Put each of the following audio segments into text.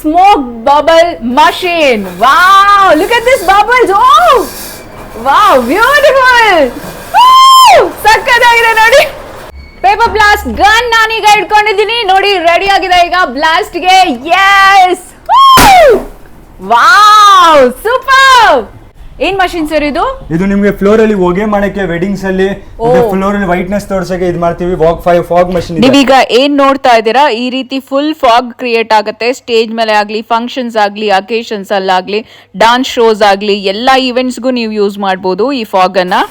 smoke bubble machine. Wow, look at this bubbles. Oh, wow, beautiful. ಸಕ್ಕತ್ತಾಗಿದೆ ನೋಡಿ. Paper blast gun ನಾನೀಗ ಇಟ್ಕೊಂಡಿದ್ದೀನಿ ನೋಡಿ, ರೆಡಿ ಆಗಿದೆ ಈಗ ಬ್ಲಾಸ್ಟ್ ಗೆ. Yes, wow, super. ಏನ್ ಮಷಿನ್ ಸರ್ ಇದು? ಇದು ನಿಮ್ಗೆ ಫ್ಲೋರ್ ಅಲ್ಲಿ ಹೊಗೆ ಮಾಡಕ್ಕೆ, ವೆಡ್ಡಿಂಗ್ಸ್ ಅಲ್ಲಿ ಫ್ಲೋರ್ ಅಲ್ಲಿ ವೈಟ್ನೆಸ್ ತೋರ್ಸಕ್ಕೆ ಇದು ಮಾಡ್ತೀವಿ. Fog machine. ನೀವೀಗ ಏನ್ ನೋಡ್ತಾ ಇದ್ದೀರಾ, ಈ ರೀತಿ ಫುಲ್ ಫಾಗ್ ಕ್ರಿಯೇಟ್ ಆಗುತ್ತೆ. ಸ್ಟೇಜ್ ಮೇಲೆ ಆಗ್ಲಿ, ಫಂಕ್ಷನ್ಸ್ ಆಗ್ಲಿ, ಅಕೇಶನ್ಸ್ ಅಲ್ಲಾಗ್ಲಿ, ಡಾನ್ಸ್ ಶೋಸ್ ಆಗ್ಲಿ, ಎಲ್ಲಾ ಈವೆಂಟ್ಸ್ಗೂ ನೀವು ಯೂಸ್ ಮಾಡಬಹುದು ಈ ಫಾಗ್ ಅನ್ನ.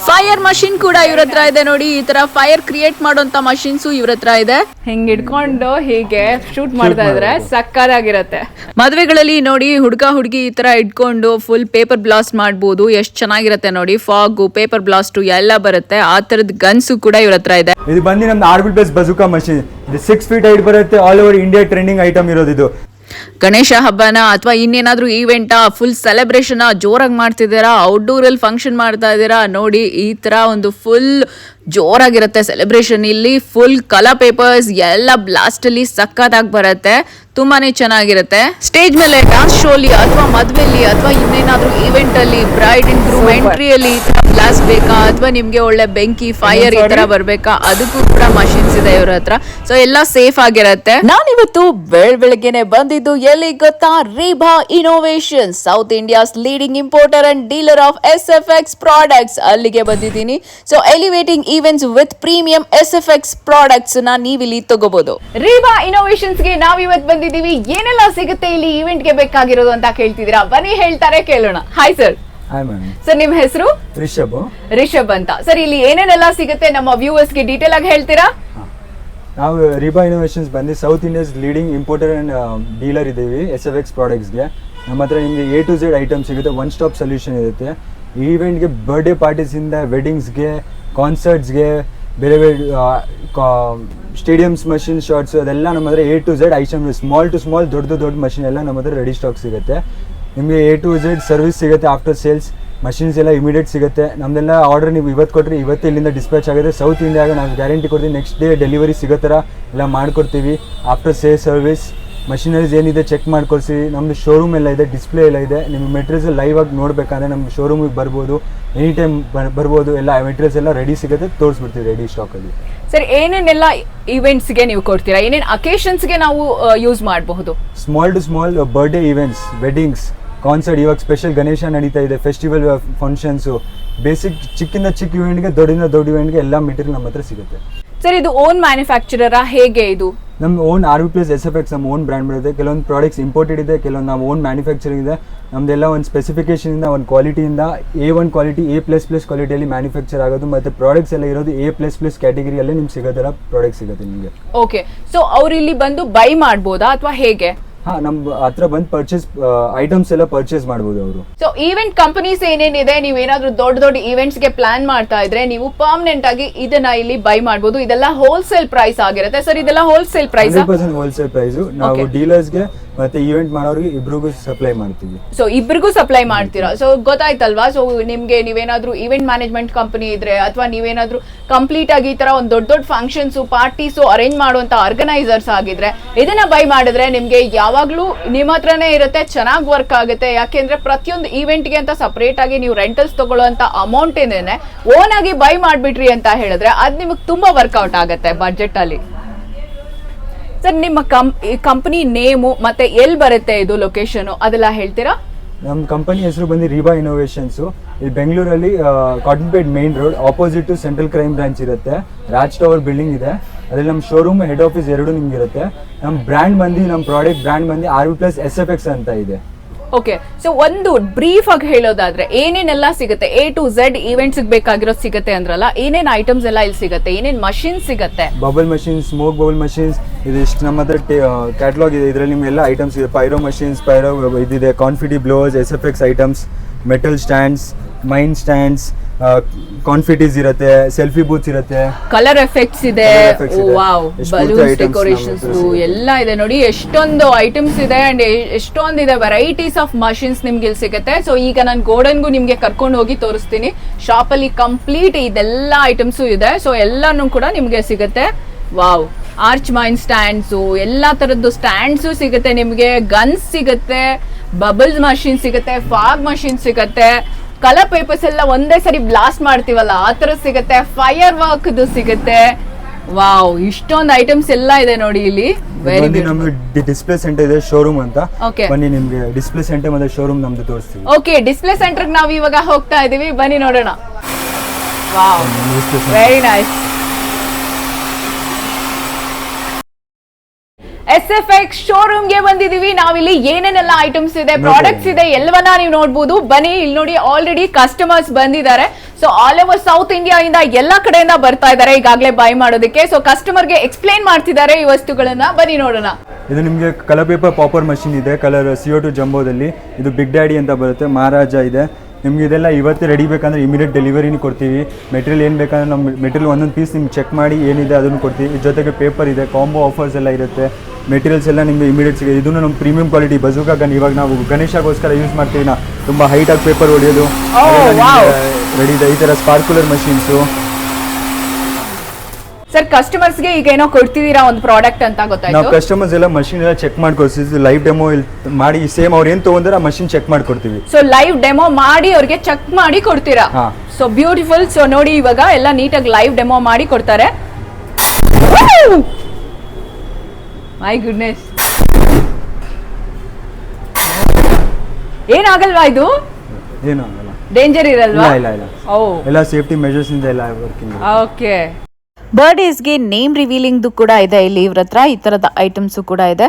ಫೈರ್ ಮಷಿನ್ ಕೂಡ ಇವ್ರ ಹತ್ರ ಇದೆ ನೋಡಿ. ಈ ತರ ಫೈರ್ ಕ್ರಿಯೇಟ್ ಮಾಡುವಂತ ಮಷಿನ್ಸ್ ಇವ್ರ ಹತ್ರ ಇದೆ. ಹಿಂಗ್ ಇಟ್ಕೊಂಡು ಹೀಗೆ ಶೂಟ್ ಮಾಡ್ತಾ ಇದ್ರೆ ಸಕ್ಕತ್ತಾಗಿರತ್ತೆ. ಮದುವೆಗಳಲ್ಲಿ ನೋಡಿ ಹುಡುಗ ಹುಡುಗಿ ಈ ತರ ಇಟ್ಕೊಂಡು ಫುಲ್ ಪೇಪರ್ ಬ್ಲಾಸ್ಟ್ ಮಾಡಬಹುದು. ಎಷ್ಟು ಚೆನ್ನಾಗಿರತ್ತೆ ನೋಡಿ. ಫಾಗು, ಪೇಪರ್ ಬ್ಲಾಸ್ಟ್ ಎಲ್ಲ ಬರುತ್ತೆ. ಆ ತರದ ಗನ್ಸು ಕೂಡ ಇವ್ರ ಹತ್ರ ಇದೆ. ಇದು ಬಂದು ನಮ್ದು ಆರ್ಬಿಟ್ ಬೇಸ್ ಬಜೂಕಾ ಮಷಿನ್. ಇದು 6 feet ಹೈಟ್ ಬರುತ್ತೆ. All over India trending item ಇರೋದು ಇದು. ಗಣೇಶ ಹಬ್ಬನ ಅಥವಾ ಇನ್ನೇನಾದ್ರೂ ಈವೆಂಟ್ ಫುಲ್ ಸೆಲೆಬ್ರೇಷನ್ ಜೋರಾಗಿ ಮಾಡ್ತಿದ್ದೀರಾ, ಔಟ್ಡೋರ್ ಅಲ್ಲಿ ಫಂಕ್ಷನ್ ಮಾಡ್ತಾ ಇದ್ದೀರಾ ನೋಡಿ, ಈ ತರ ಒಂದು ಫುಲ್ ಜೋರಾಗಿರುತ್ತೆ ಸೆಲೆಬ್ರೇಷನ್. ಇಲ್ಲಿ ಫುಲ್ ಕಲರ್ ಪೇಪರ್ಸ್ ಎಲ್ಲ ಬ್ಲಾಸ್ಟ್ ಅಲ್ಲಿ ಸಕ್ಕತ್ತಾಗಿ ಬರುತ್ತೆ. ತುಂಬಾನೇ ಚೆನ್ನಾಗಿರುತ್ತೆ. ಸ್ಟೇಜ್ ಮೇಲೆ ಡಾನ್ಸ್ ಶೋಲಿ ಅಥವಾ ಮದ್ವೆಲಿ ಅಥವಾ ಇನ್ನೇನಾದ್ರೂ ಈವೆಂಟ್ ಅಲ್ಲಿ ಬ್ರೈಡ್ ಅಂಡ್ ಗ್ರೂಮ್ ಎಂಟ್ರಿಯಲ್ಲಿ ಈ ತರ ಬ್ಲಾಸ್ಟ್ ಬೇಕಾ, ಅಥವಾ ನಿಮ್ಗೆ ಒಳ್ಳೆ ಬೆಂಕಿ ಫೈರ್ ಈ ತರ ಬರ್ಬೇಕಾ, ಅದಕ್ಕೂ ಕೂಡ ಮಷಿನ್ಸ್ ಇದೆ ಇವ್ರ ಹತ್ರ. ಸೊ ಎಲ್ಲ ಸೇಫ್ ಆಗಿರುತ್ತೆ. ನಾನಿವತ್ತು ಬೆಳಗ್ಗೆನೆ ಬಂದಿದ್ದು ಎಲ್ಲಿ ಗೊತ್ತಾ? Reeba innovation, south India's leading importer and dealer of SFX products. ಅಲ್ಲಿಗೆ ಬಂದಿದ್ದೀನಿ. So elevating events with premium SFX products ನ ನೀವಿಲ್ಲಿ ತಗೋಬಹುದು. ರೀಬಾ ಇನೋವೇಷನ್ಸ್ ಗೆ ನಾವಿವತ್ತು ಬಂದಿದ್ದೀವಿ. ಏನೆಲ್ಲ ಸಿಗುತ್ತೆ ಇಲ್ಲಿ ಈವೆಂಟ್ ಗೆ ಬೇಕಾಗಿರೋದು ಅಂತ ಕೇಳ್ತಿದ್ದೀರಾ? ಬನ್ನಿ ಹೇಳ್ತಾರೆ, ಕೇಳೋಣ. Hi sir. ಸರ್, ನಿಮ್ ಹೆಸರು? ರಿಷಬ್ ಅಂತ. ಸರ್, ಇಲ್ಲಿ ಏನೇನೆಲ್ಲ ಸಿಗುತ್ತೆ ನಮ್ಮ ವ್ಯೂವರ್ಸ್ ಗೆ ಡೀಟೇಲ್ ಆಗಿ ಹೇಳ್ತೀರಾ? ನಾವು ರೀಬಾ ಇನೋವೇಷನ್ಸ್ ಬಂದು south India's leading importer and dealer ಇದ್ದೀವಿ SFX ಪ್ರಾಡಕ್ಟ್ಸ್ಗೆ. ನಮ್ಮ ಹತ್ರ ನಿಮಗೆ A to Z ಐಟಮ್ ಸಿಗುತ್ತೆ. ಒನ್ ಸ್ಟಾಪ್ ಸೊಲ್ಯೂಷನ್ ಇರುತ್ತೆ. ಈವೆಂಟ್ಗೆ, ಬರ್ಡೇ ಪಾರ್ಟೀಸಿಂದ ವೆಡ್ಡಿಂಗ್ಸ್ಗೆ, ಕಾನ್ಸರ್ಟ್ಸ್ಗೆ, ಬೇರೆ ಬೇರೆ ಸ್ಟೇಡಿಯಮ್ಸ್ ಮಷಿನ್ ಶಾರ್ಟ್ಸ್, ಅದೆಲ್ಲ ನಮ್ಮ ಹತ್ರ A to Z item, small to small, ದೊಡ್ಡ ಮಷಿನ್ ಎಲ್ಲ ನಮ್ಮ ಹತ್ರ ರೆಡಿ ಸ್ಟಾಕ್ ಸಿಗುತ್ತೆ. ನಿಮಗೆ A to Z ಸರ್ವಿಸ್ ಸಿಗುತ್ತೆ. ಆಫ್ಟರ್ ಸೇಲ್ಸ್ ಮಷಿನ್ಸ್ ಎಲ್ಲ ಇಮಿಡಿಯೇಟ್ ಸಿಗುತ್ತೆ. ನಮ್ದೆಲ್ಲ ಆರ್ಡರ್ ನೀವು ಇವತ್ತು ಕೊಟ್ಟರೆ ಇವತ್ತು ಇಲ್ಲಿಂದ ಡಿಸ್ಪ್ಯಾಚ್ ಆಗುತ್ತೆ. ಸೌತ್ ಇಂಡಿಯಾಗೆ ನಾವು ಗ್ಯಾರಂಟಿ ಕೊಡ್ತೀವಿ, ನೆಕ್ಸ್ಟ್ ಡೇ ಡೆಲಿವರಿ ಸಿಗೋ ಥರ ಎಲ್ಲ ಮಾಡಿಕೊಡ್ತೀವಿ. ಆಫ್ಟರ್ ಸೇಲ್ ಸರ್ವಿಸ್ ಮಷಿನರೀಸ್ ಏನಿದೆ ಚೆಕ್ ಮಾಡ್ಕೊಳ್ತೀವಿ. ನಮ್ಮದು ಶೋರೂಮ್ ಎಲ್ಲ ಇದೆ, ಡಿಸ್ಪ್ಲೇ ಎಲ್ಲ ಇದೆ. ನಿಮ್ಮ ಮೆಟೀರಿಯಲ್ಸ್ ಲೈವ್ ಆಗಿ ನೋಡಬೇಕಂದ್ರೆ ನಮ್ಮ ಶೋರೂಮಿಗೆ ಬರ್ಬೋದು, ಎನಿ ಟೈಮ್ ಬರ್ಬೋದು. ಎಲ್ಲ ಮೆಟೀರಿಯಲ್ಸ್ ಎಲ್ಲ ರೆಡಿ ಸಿಗುತ್ತೆ, ತೋರಿಸ್ಬಿಡ್ತೀವಿ ರೆಡಿ ಸ್ಟಾಕಲ್ಲಿ. ಸರ್, ಏನೇನೆಲ್ಲ ಈವೆಂಟ್ಸ್ಗೆ ನೀವು ಕೊಡ್ತೀರಾ? ಏನೇನು ಅಕೇಶನ್ಸ್ಗೆ ನಾವು ಯೂಸ್ ಮಾಡಬಹುದು? Small to small birthday events, weddings, concert. ಇವಾಗ ಸ್ಪೆಷಲ್ ಗಣೇಶ ನಡೀತಾ ಇದೆ, ಫೆಸ್ಟಿವಲ್ ಫಂಕ್ಷನ್ಸು, ಬೇಸಿಕ್ ಚಿಕ್ಕಿಂದ ಚಿಕ್ಕ ಇವೆಂಟ್ಗೆ, ದೊಡ್ಡ ಇವೆಂಟ್ಗೆ ಎಲ್ಲ ಮೆಟೀರಿಯಲ್ ನಮ್ಮ ಹತ್ರ ಸಿಗುತ್ತೆ. ಸರ್, ಇದು ಓನ್ ಮ್ಯಾನುಫ್ಯಾಕ್ಚರರಾ ಹೇಗೆ? ಇದು ನಮ್ಮ ಓನ್ RB+ SFX ನಮ್ಮ ಓನ್ ಬ್ರ್ಯಾಂಡ್ ಬರುತ್ತೆ. ಕೆಲವೊಂದು ಪ್ರಾಡಕ್ಟ್ಸ್ ಇಂಪೋರ್ಟೆಡ್ ಇದೆ, ಕೆಲವೊಂದು ನಮ್ಮ ಓನ್ ಮ್ಯಾನುಫ್ಯಾಕ್ಚರಿಂಗ್ ಇದೆ. ನಮ್ದೆಲ್ಲ ಒಂದು ಸ್ಪೆಸಿಫಿಕೇಶನಿಂದ, ಒಂದು ಕ್ವಾಲಿಟಿಯಿಂದ A1 ಕ್ವಾಲಿಟಿ, A++ ಕ್ವಾಲಿಟಿಯಲ್ಲಿ ಮ್ಯಾನುಫ್ಯಾಕ್ಚರ್ ಆಗೋದು. ಮತ್ತು ಪ್ರಾಡಕ್ಟ್ಸ್ ಎಲ್ಲ ಇರೋದು A++ ಕ್ಯಾಟಗರಿಯಲ್ಲೇ ನಿಮ್ಗೆ ಸಿಗೋದೆಲ್ಲ ಪ್ರಾಡಕ್ಟ್ ಸಿಗುತ್ತೆ ನಿಮಗೆ. ಓಕೆ. ಸೊ ಅವ್ರು ಇಲ್ಲಿ ಬಂದು ಬೈ ಮಾಡ್ಬೋದಾ ಅಥವಾ ಹೇಗೆ? ನಮ್ಮ ಹತ್ರ ಬಂದು ಪರ್ಚೇಸ್ ಐಟಮ್ಸ್ ಎಲ್ಲ ಪರ್ಚೇಸ್ ಮಾಡಬಹುದು ಅವರು. ಸೊ ಈವೆಂಟ್ ಕಂಪನೀಸ್ ಏನೇನಿದೆ, ನೀವು ಏನಾದ್ರೂ ದೊಡ್ಡ ಈವೆಂಟ್ಸ್ ಗೆ ಪ್ಲಾನ್ ಮಾಡ್ತಾ ಇದ್ರೆ ನೀವು ಪರ್ಮನೆಂಟ್ ಆಗಿ ಇದನ್ನ ಇಲ್ಲಿ ಬೈ ಮಾಡಬಹುದು. ಇದೆಲ್ಲ ಹೋಲ್ಸೇಲ್ ಪ್ರೈಸ್ ಆಗಿರುತ್ತೆ. ಸರ್, ಇದೆಲ್ಲ ಹೋಲ್ಸೇಲ್ ಪ್ರೈಸ್? 100% wholesale price. ನಾವು ಡೀಲರ್ಸ್ಗೆ ಮತ್ತೆ ಈವೆಂಟ್ ಮಾಡೋರಿಗೆ ಇಬ್ರಿಗೂ ಸಪ್ಲೈ ಮಾಡ್ತೀವಿ. ಸೊ ಇಬ್ರಿಗೂ ಸಪ್ಲೈ ಮಾಡ್ತೀರಾ? ಸೊ ಗೊತ್ತಾಯ್ತಲ್ವಾ? ಸೊ ನಿಮ್ಗೆ ನೀವೇನಾದ್ರೂ ಈವೆಂಟ್ ಮ್ಯಾನೇಜ್ಮೆಂಟ್ ಕಂಪನಿ ಇದ್ರೆ, ಅಥವಾ ನೀವೇನಾದ್ರೂ ಕಂಪ್ಲೀಟ್ ಆಗಿ ಈ ತರ ಒಂದು ದೊಡ್ಡ ಫಂಕ್ಷನ್ಸ್, ಪಾರ್ಟೀಸ್ ಅರೇಂಜ್ ಮಾಡುವಂತ ಆರ್ಗನೈಸರ್ಸ್ ಆಗಿದ್ರೆ ಇದನ್ನ ಬೈ ಮಾಡಿದ್ರೆ ನಿಮ್ಗೆ ಯಾವಾಗ್ಲೂ ನಿಮ್ಮ ಹತ್ರನೇ ಇರುತ್ತೆ, ಚೆನ್ನಾಗಿ ವರ್ಕ್ ಆಗುತ್ತೆ. ಯಾಕೆಂದ್ರೆ ಪ್ರತಿಯೊಂದು ಈವೆಂಟ್ಗೆ ಅಂತ ಸಪರೇಟ್ ಆಗಿ ನೀವು ರೆಂಟಲ್ಸ್ ತಗೊಳ್ಳುವಂತ ಅಮೌಂಟ್ ಏನೇನೆ ಓನ್ ಆಗಿ ಬೈ ಮಾಡ್ಬಿಟ್ರಿ ಅಂತ ಹೇಳಿದ್ರೆ ಅದು ನಿಮಗೆ ತುಂಬಾ ವರ್ಕೌಟ್ ಆಗುತ್ತೆ ಬಜೆಟ್ ಅಲ್ಲಿ. ಸರ್, ನಿಮ್ಮ ಕಂಪನಿ ನೇಮು ಮತ್ತೆ ಎಲ್ಲಿ ಬರುತ್ತೆ, ಇದು ಲೊಕೇಶನ್ ಅದೆಲ್ಲ ಹೇಳ್ತೀರಾ? ನಮ್ಮ ಕಂಪನಿ ಹೆಸರು ಬಂದು ರೀಬಾ ಇನೋವೇಷನ್ಸ್. ಇಲ್ಲಿ ಬೆಂಗಳೂರಲ್ಲಿ Cottonpet main road opposite to central crime branch ಇರುತ್ತೆ. ರಾಜ್ ಟವರ್ ಬಿಲ್ಡಿಂಗ್ ಇದೆ, ಅದ್ರಲ್ಲಿ ನಮ್ಮ ಶೋರೂಮ್, ಹೆಡ್ ಆಫೀಸ್ ಎರಡು ನಿಮ್ಗೆ ಇರುತ್ತೆ. ನಮ್ಮ ಬ್ರ್ಯಾಂಡ್ ಬಂದು, ನಮ್ಮ ಪ್ರಾಡಕ್ಟ್ ಬ್ರ್ಯಾಂಡ್ ಬಂದು RB+ SFX ಅಂತ ಇದೆ. ಓಕೆ. ಸೊ ಒಂದು ಬ್ರೀಫ್ ಆಗಿ ಹೇಳೋದಾದ್ರೆ ಏನೇನೆಲ್ಲ ಸಿಗುತ್ತೆ? A to Z ಈವೆಂಟ್ಸ್ ಬೇಕಾಗಿರೋದು ಸಿಗುತ್ತೆ ಅಂದ್ರಲ್ಲ, ಏನೇನ್ ಐಟಮ್ಸ್ ಎಲ್ಲ ಇಲ್ಲಿ ಸಿಗುತ್ತೆ? ಏನೇನ್ ಮಷಿನ್ ಸಿಗುತ್ತೆ? Bubble machine, smoke bubble machines, ಇದಿಷ್ಟು ನಮ್ಮ ಹತ್ರ ಕ್ಯಾಟಲಾಗ್ ಇದೆ. ಇದರಲ್ಲಿ ನಿಮ್ಗೆಲ್ಲ ಐಟಮ್ಸ್ ಇದೆ. ಪೈರೋ ಮಷಿನ್ಸ್, ಇದಿದೆ, confetti blowers, SFX items, metal stands, main stands, confettis ಇರುತ್ತೆ, ಸೆಲ್ಫಿ ಬೂತ್ಸ್ ಇರುತ್ತೆ, ಕಲರ್ ಎಫೆಕ್ಟ್ಸ್ ಇದೆ, ವಾವ್, ಬಲೂನ್ಸ್, ಡೆಕೋರೇಷನ್ಸ್ ಎಲ್ಲ ಇದೆ ನೋಡಿ. ಎಷ್ಟೊಂದು ಐಟಮ್ಸ್ ಇದೆ ಅಂಡ್ ಎಷ್ಟೊಂದಿದೆ ವೆರೈಟೀಸ್ ಆಫ್ ಮಷಿನ್ಸ್ ನಿಮ್ಗೆ ಇಲ್ಲಿ ಸಿಗುತ್ತೆ. ಸೊ ಈಗ ನಾನು ಗೋಡನ್ಗೂ ನಿಮ್ಗೆ ಕರ್ಕೊಂಡು ಹೋಗಿ ತೋರಿಸ್ತೀನಿ. ಶಾಪ್ ಅಲ್ಲಿ ಕಂಪ್ಲೀಟ್ ಇದೆಲ್ಲ ಐಟಮ್ಸ್ ಇದೆ. ಸೊ ಎಲ್ಲಾನು ಕೂಡ ನಿಮ್ಗೆ ಸಿಗುತ್ತೆ. ವಾವ್. ಆರ್ಚ್ ಮೈನ್ ಸ್ಟ್ಯಾಂಡ್ಸು, ಎಲ್ಲಾ ತರದ್ದು ಸ್ಟ್ಯಾಂಡ್ಸು ಸಿಗುತ್ತೆ ನಿಮ್ಗೆ, ಗನ್ಸ್ ಸಿಗುತ್ತೆ, ಬಬಲ್ಸ್ ಮಷಿನ್ ಸಿಗುತ್ತೆ, ಫಾಗ್ ಮಷಿನ್ ಸಿಗುತ್ತೆ, ಕಲರ್ ಪೇಪರ್ಸ್ ಎಲ್ಲ ಒಂದೇ ಸರಿ ಬ್ಲಾಸ್ಟ್ ಮಾಡ್ತೀವಲ್ಲ ಆ ತರ ಸಿಗುತ್ತೆ, ಫೈರ್ ವರ್ಕ್ ಸಿಗುತ್ತೆ. ವಾವ್, ಇಷ್ಟೊಂದು ಐಟಮ್ಸ್ ಎಲ್ಲ ಇದೆ ನೋಡಿ ಇಲ್ಲಿ. Very good. ನಮ್ದು ಡಿಸ್ಪ್ಲೇ ಸೆಂಟರ್ ಇದೆ, ಶೋರೂಮ್ ಅಂತ. Okay. ಬನ್ನಿ ನಿಮ್ಗೆ ಡಿಸ್ಪ್ಲೇ ಸೆಂಟರ್ ಮತ್ತೆ ಶೋರೂಮ್ ನಮ್ದು ತೋರಿಸ್ತೀವಿ. ಓಕೆ, ಡಿಸ್ಪ್ಲೇ ಸೆಂಟರ್ ನಾವು ಇವಾಗ ಹೋಗ್ತಾ ಇದೀವಿ, ಬನ್ನಿ ನೋಡೋಣ. Wow, very nice. SFX showroom ಗೆ ಬಂದಿದೀವಿ. ನಾವಿಲ್ಲಿ ಏನೇನೆಲ್ಲ ಐಟಮ್ಸ್ ಇದೆ, ಪ್ರಾಡಕ್ಟ್ಸ್ ಇದೆ, ಎಲ್ಲವನ್ನ ನೀವು ನೋಡ್ಬೋದು. ಬನ್ನಿ, ಇಲ್ಲಿ ನೋಡಿ ಆಲ್ರೆಡಿ ಕಸ್ಟಮರ್ಸ್ ಬಂದಿದ್ದಾರೆ. So all over south India ಇಂದ ಎಲ್ಲಾ ಕಡೆಯಿಂದ ಬರ್ತಾ ಇದ್ದಾರೆ ಈಗಾಗಲೇ ಬೈ ಮಾಡೋದಕ್ಕೆ. ಸೊ ಕಸ್ಟಮರ್ ಗೆ ಎಕ್ಸ್ಪ್ಲೈನ್ ಮಾಡ್ತಿದ್ದಾರೆ ಈ ವಸ್ತುಗಳನ್ನ, ಬನ್ನಿ ನೋಡೋಣ. ಇದು ನಿಮಗೆ ಕಲರ್ ಪೇಪರ್ ಪಾಪರ್ ಮಷಿನ್ ಇದೆ, ಕಲರ್ CO2 ಜಂಬೋದಲ್ಲಿ. ಇದು ಬಿಗ್ ಡ್ಯಾಡಿ ಅಂತ ಬರುತ್ತೆ, ಮಹಾರಾಜ ಇದೆ. ನಿಮ್ಗೆ ಇದೆಲ್ಲ ಇವತ್ತೇ ರೆಡಿ ಬೇಕಂದ್ರೆ ಇಮಿಡಿಯೇಟ್ ಡೆಲಿವರಿನೂ ಕೊಡ್ತೀವಿ. ಮೆಟೀರಿಯಲ್ ಏನು ಬೇಕಂದ್ರೆ ನಮ್ಮ ಮೆಟೀರಿಯಲ್ ಒಂದೊಂದು ಪೀಸ್ ನಿಮ್ಗೆ ಚೆಕ್ ಮಾಡಿ ಏನಿದೆ ಅದನ್ನು ಕೊಡ್ತೀವಿ. ಇದ್ರ ಜೊತೆಗೆ ಪೇಪರ್ ಇದೆ, ಕಾಂಬೋ ಆಫರ್ಸ್ ಎಲ್ಲ ಇರುತ್ತೆ. ಮೆಟೀರಿಯಲ್ಸ್ ಎಲ್ಲ ನಿಮಗೆ ಇಮಿಡಿಯೇಟ್ ಸಿಗುತ್ತೆ. ಇದನ್ನು ನಮ್ಮ ಪ್ರೀಮಿಯಂ ಕ್ವಾಲಿಟಿ ಬಜೂಕಾ ಗನ್, ಇವಾಗ ನಾವು ಗಣೇಶಗೋಸ್ಕರ ಯೂಸ್ ಮಾಡ್ತೀವಿ. ನಾ ತುಂಬ ಹೈಟಾಗಿ ಪೇಪರ್ ಹೊಡೆಯೋದು ರೆಡಿ ಇದೆ. ಈ ಥರ ಸ್ಪಾರ್ಕುಲರ್ ಮಷೀನ್ಸು. ಸರ್, ಕಸ್ಟಮರ್ಸ್ ಗೆ ಈಗ ಏನೋ ಕೊಡ್ತಿದ್ದೀರಾ ಒಂದು ಪ್ರಾಡಕ್ಟ್ ಅಂತ ನಾವು ಗೊತ್ತಾಯ್ತು. ಕಸ್ಟಮರ್ಸ್ ಎಲ್ಲ ಮಷಿನ್ ಎಲ್ಲ ಚೆಕ್ ಮಾಡ್ಕೊಡ್ತೀವಿ. ಲೈವ್ ಡೆಮೋ ಮಾಡಿ ಸೇಮ್ ಅವ್ರು ಏನು ತೊಗೊಂಡ್ರೆ ಆ ಮಷಿನ್ ಚೆಕ್ ಮಾಡ್ಕೊಡ್ತೀವಿ. ಸೊ ಲೈವ್ ಡೆಮೋ ಮಾಡಿ ಅವ್ರಿಗೆ ಚೆಕ್ ಮಾಡಿ ಕೊಡ್ತೀರಾ. ಹಾ. So beautiful. ಸೊ ನೋಡಿ, ಇವಾಗ ಎಲ್ಲ ನೀಟಾಗಿ ಲೈವ್ ಡೆಮೋ ಮಾಡಿ ಕೊಡ್ತಾರೆ. ಮೈ ಗುಡ್ನೆಸ್, ಏನಾಗಲ್ವಾ ಇದು? ಏನು ಆಗಲ್ಲ, ಡೇಂಜರ್ ಇರಲ್ವಾ? ಇಲ್ಲ ಇಲ್ಲ ಇಲ್ಲ, ಓ, ಎಲ್ಲ ಸೇಫ್ಟಿ ಮೆಜರ್ಸ್ ಇಂದ ಎಲ್ಲ ವರ್ಕಿಂಗ್. ಓಕೆ. ಬರ್ಡೇಸ್ಗೆ ನೇಮ್ ರಿವೀಲಿಂಗ್ದು ಕೂಡ ಇದೆ ಇಲ್ಲಿ ಇವ್ರ ಹತ್ರ. ಈ ತರದ ಐಟಮ್ಸ್ ಕೂಡ ಇದೆ.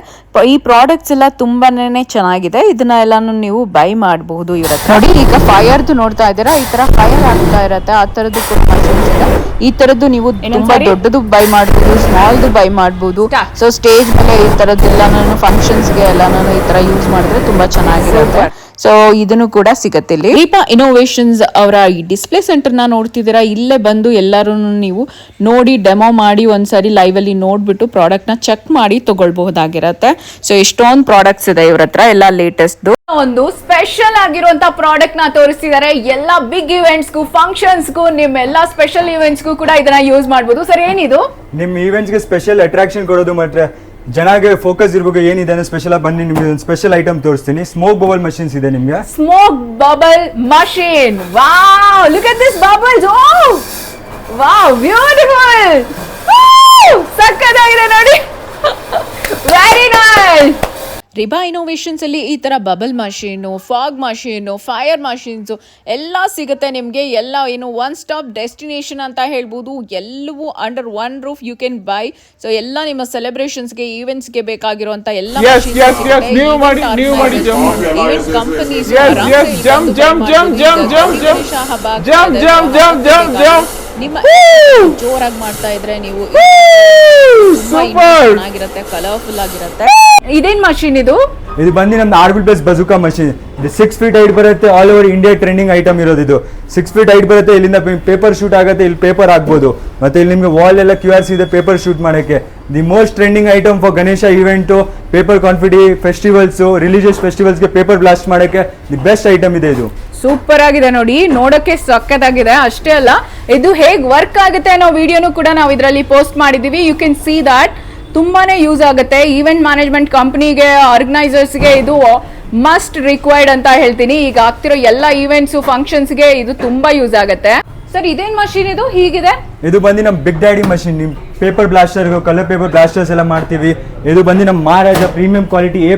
ಈ ಪ್ರಾಡಕ್ಟ್ಸ್ ಎಲ್ಲ ತುಂಬಾನೇ ಚೆನ್ನಾಗಿದೆ. ಇದನ್ನ ಎಲ್ಲಾನು ನೀವು ಬೈ ಮಾಡಬಹುದು ಇವ್ರ ಹತ್ರ. ನೋಡಿ, ಈಗ ಫೈರ್ದು ನೋಡ್ತಾ ಇದ್ದೀರಾ, ಈ ತರ ಫೈರ್ ಆಗ್ತಾ ಇರತ್ತೆ. ಆ ತರದ್ದು ಕೂಡ ಮಷೀನ್ಸ್ ಇದೆ. ಈ ತರದ್ದು ನೀವು ತುಂಬಾ ದೊಡ್ಡದು ಬೈ ಮಾಡಬಹುದು, ಸ್ಮಾಲ್ದು ಬೈ ಮಾಡಬಹುದು. ಸೊ ಸ್ಟೇಜ್ ಮೇಲೆ ಈ ತರದ್ದೆಲ್ಲ ನಾನು ಫಂಕ್ಷನ್ಸ್ಗೆ ಎಲ್ಲ ನಾನು ಈ ತರ ಯೂಸ್ ಮಾಡಿದ್ರೆ ತುಂಬಾ ಚೆನ್ನಾಗಿರುತ್ತೆ. ಸೊ ಇದನ್ನು ಕೂಡ ಸಿಗತ್ತೆ ಇಲ್ಲಿ. ದೀಪಾ ಇನೋವೇಷನ್ಸ್ ಅವರ ಈ ಡಿಸ್ಪ್ಲೇ ಸೆಂಟರ್ ನ ನೋಡ್ತಿದ್ದೀರಾ. ಇಲ್ಲೇ ಬಂದು ಎಲ್ಲರೂ ನೀವು ನೋಡಿ ಡೆಮೋ ಮಾಡಿ ಒಂದ್ಸರಿ ಲೈವ್ ಅಲ್ಲಿ ನೋಡ್ಬಿಟ್ಟು ಪ್ರಾಡಕ್ಟ್ ನ ಚೆಕ್ ಮಾಡಿ ತಗೊಳ್ಬಹುದಾಗಿರತ್ತೆ. ಸೊ ಎಷ್ಟೊಂದು ಪ್ರಾಡಕ್ಟ್ಸ್ ಇದೆ ಇವ್ರ ಹತ್ರ, ಎಲ್ಲ ಲೇಟೆಸ್ಟ್. ಒಂದು ಸ್ಪೆಷಲ್ ಆಗಿರುವಂತ ಪ್ರಾಡಕ್ಟ್ ನ ತೋರಿಸ್ತಿದ್ದಾರೆ. ಎಲ್ಲಾ ಬಿಗ್ ಇವೆಂಟ್ಸ್ಗೂ, ಫಂಕ್ಷನ್ಸ್ಗೂ, ನಿಮ್ಮೆಲ್ಲ ಸ್ಪೆಷಲ್ ಇವೆಂಟ್ಸ್ಗೂ ಕೂಡ ಇದನ್ನ ಯೂಸ್ ಮಾಡಬಹುದು. ಸರ್, ಏನಿದು? ನಿಮ್ಮ ಈವೆಂಟ್ಸ್ಗೆ ಸ್ಪೆಷಲ್ ಅಟ್ರಾಕ್ಷನ್ ಕೊಡೋದು ಮತ್ತೆ ಜನಗೆ ಫೋಕಸ್ ಇರ್ಬೇಕು ಏನಿದೆ ಸ್ಪೆಷಲ್. ಬನ್ನಿ, ನಿಮ್ಗೆ ಒಂದು ಸ್ಪೆಷಲ್ ಐಟಮ್ ತೋರಿಸ್ತೀನಿ. ಸ್ಮೋಕ್ ಬಬಲ್ ಮಷೀನ್ಸ್ ಇದೆ ನಿಮ್ಗೆ. Smoke bubble machine. Wow, look at this bubbles. Oh wow, beautiful. ಸಕ್ಕತ್ತಾಗಿದೆ ನೋಡಿ. Very nice. ರಿಬಾ ಇನೋವೇಷನ್ಸ್ ಅಲ್ಲಿ ಈ ತರ bubble machine, fog machine, fire machines ಎಲ್ಲ ಸಿಗುತ್ತೆ ನಿಮಗೆ. ಎಲ್ಲ ಏನು ಒನ್ ಸ್ಟಾಪ್ ಡೆಸ್ಟಿನೇಷನ್ ಅಂತ ಹೇಳ್ಬೋದು. ಎಲ್ಲವೂ under one roof you can buy. So ಎಲ್ಲ ನಿಮ್ಮ ಸೆಲೆಬ್ರೇಷನ್ಸ್ಗೆ, ಈವೆಂಟ್ಸ್ಗೆ ಬೇಕಾಗಿರುವಂತ ಎಲ್ಲ ನಿಮ್ಮ ಜೋರಾಗಿ ಮಾಡ್ತಾ ಇದ್ರೆ ನೀವು ಚೆನ್ನಾಗಿರುತ್ತೆ, ಕಲರ್ಫುಲ್ ಆಗಿರುತ್ತೆ. ಇದೇನ್ ಮಷೀನ್ ಇದು? ಇದು ಬಂದು ನಮ್ದು RB+ ಬಜೂಕಾ ಮಷೀನ್. ಇದು 6 ಫೀಟ್ ಹೈಟ್ ಬರುತ್ತೆ. All over India trending item ಇರೋದು ಇದು. 6 ಫೀಟ್ ಹೈಟ್ ಬರುತ್ತೆ. ಇಲ್ಲಿಂದ ಪೇಪರ್ ಶೂಟ್ ಆಗುತ್ತೆ, ಇಲ್ಲಿ ಪೇಪರ್ ಆಗ್ಬೋದು. ಮತ್ತೆ ಇಲ್ಲಿ ನಿಮಗೆ ವಾಲ್ ಎಲ್ಲ QRC ಇದೆ ಪೇಪರ್ ಶೂಟ್ ಮಾಡೋಕ್ಕೆ. The most trending item for Ganesha event, paper confetti, festivals, religious ಫೆಸ್ಟಿವಲ್ಸ್ಗೆ ಪೇಪರ್ ಬ್ಲಾಸ್ಟ್ ಮಾಡೋಕ್ಕೆ ದಿ ಬೆಸ್ಟ್ ಐಟಮ್ ಇದೆ ಇದು. ಸೂಪರ್ ಆಗಿದೆ ನೋಡಿ, ನೋಡಕ್ಕೆ ಸಕ್ಕತ್ತಾಗಿದೆ. ಅಷ್ಟೇ ಅಲ್ಲ, ಇದು ಹೇಗ್ ವರ್ಕ್ ಆಗುತ್ತೆ ಅನ್ನೋ ವಿಡಿಯೋನು ಕೂಡ ನಾವು ಇದರಲ್ಲಿ ಪೋಸ್ಟ್ ಮಾಡಿದೀವಿ. You can see that. ತುಂಬಾನೇ ಯೂಸ್ ಆಗುತ್ತೆ. ಈವೆಂಟ್ ಮ್ಯಾನೇಜ್ಮೆಂಟ್ ಕಂಪನಿಗೆ, ಆರ್ಗನೈಸರ್ಸ್ಗೆ ಇದು ಮಸ್ಟ್ ರಿಕ್ವೈರ್ಡ್ ಅಂತ ಹೇಳ್ತೀನಿ. ಈಗ ಆಗ್ತಿರೋ ಎಲ್ಲ ಈವೆಂಟ್ಸ್, ಫಂಕ್ಷನ್ಸ್ಗೆ ಇದು ತುಂಬಾ ಯೂಸ್ ಆಗುತ್ತೆ. ಸರ್, ಇದೇನ್ ಮಷೀನ್ ಇದು ಹೀಗಿದೆ? ಇದು ಬಂದು ನಮ್ಮ ಬಿಗ್ ಡ್ಯಾಡಿ ಮಷೀನ್. ನಿಮ್ paper blaster, colour paper blasters ಎಲ್ಲ ಮಾಡ್ತೀವಿ. ಇದು ಬಂದು ನಮ್ಮ Maharaja premium quality A++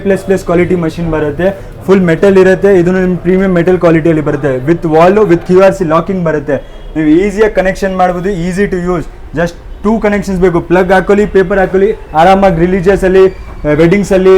quality machine ಬರುತ್ತೆ. ಫುಲ್ ಮೆಟಲ್ ಇರುತ್ತೆ. ಇದನ್ನು ನಿಮ್ಮ ಪ್ರೀಮಿಯಂ ಮೆಟಲ್ ಕ್ವಾಲಿಟಿಯಲ್ಲಿ ಬರುತ್ತೆ. With wall, with QRC locking ಬರುತ್ತೆ. ನೀವು ಈಸಿಯಾಗಿ ಕನೆಕ್ಷನ್ ಮಾಡ್ಬೋದು. Easy to use. Just 2 connections ಬೇಕು. ಪ್ಲಗ್ ಹಾಕೊಳ್ಳಿ, ಪೇಪರ್ ಹಾಕೊಳ್ಳಿ, ಆರಾಮಾಗಿ ರಿಲಿಜಿಯಸ್ ಅಲ್ಲಿ, ವೆಡ್ಡಿಂಗ್ಸ್ ಅಲ್ಲಿ,